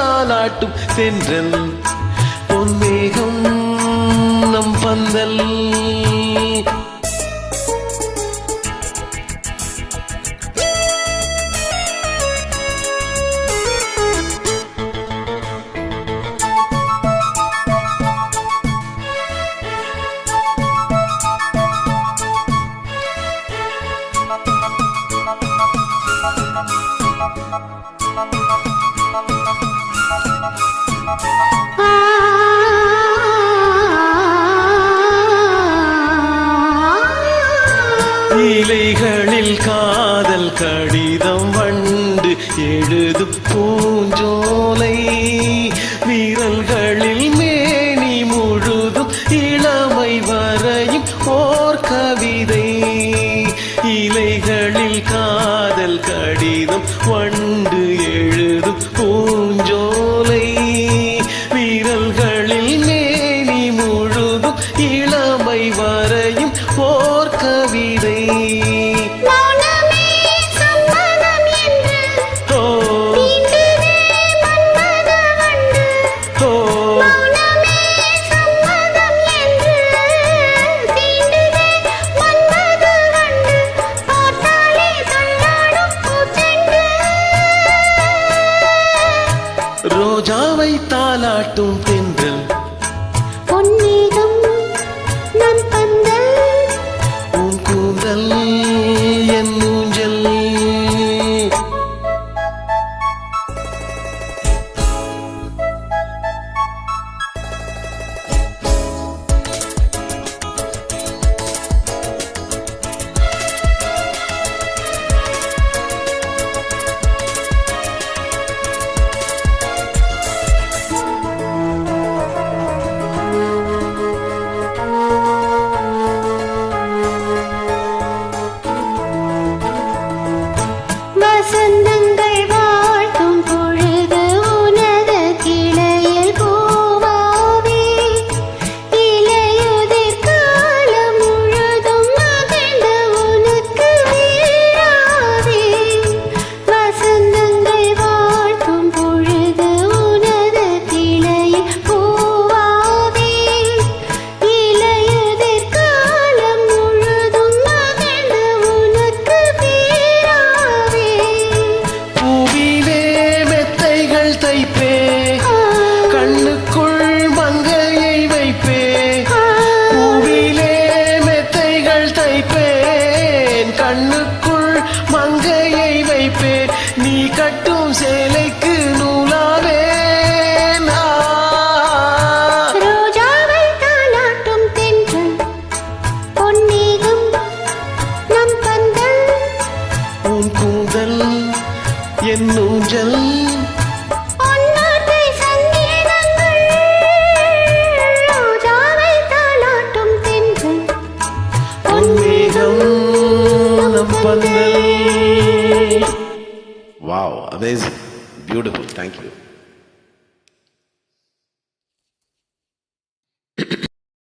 தாலாட்டும் தென்றல் பொன்மேகம் நம் பந்தல் இலைகளில் காதல் கடிதம் வண்டு எழுதும் பூஞ்சோலை வீரல்களில் மேனி முழுதும் இளமை வரையும் ஓர் கவிதை இலைகளில் காதல் கடிதம் வண்டு எழுதும் பூஞ்சோலை வீரல்களில் மேனி முழுதும் இளமை வரையும் ஓர் கவிதை ரோஜாவை தாலாட்டும் தென்றல் பொன்மேகம் நம் பந்தல் உன் கூந்தல் என் ஊஞ்சல் வசந்தங்கள் வாழ்த்தும் பொழுது உனது கிளையில் பூவாவே இலையுதிர் காலம் முழுதும் மகிழ்ந்த உனக்கு வீராவே வசந்தங்கள் வாழ்த்தும் பொழுது உனது கிளையில் பூவாவே இலையுதிர் காலம் முழுதும் மகிழ்ந்த உனக்கு வீராவே பூவிலே மெத்தைகள் தைப்பே கண்ணுக்குள் மங்கையை வைப்பே பூவிலே மெத்தைகள் தைப்பேன் கண்ணுக்குள் மங்கையை வைப்பேன் நீ கட்டும் சேலைக்கு நூலாவேன் ரோஜாவை தாலாட்டும் தென்றல் பொன்மேகம் நம் பந்தல் உன் கூந்தல் என் ஊஞ்சல் பொன்னாட்டை சங்கீதங்கள் ரோஜாவை தாலாட்டும் தென்றல் பொன்மேகம் நம் பந்தல். Wow, amazing, beautiful, thank you.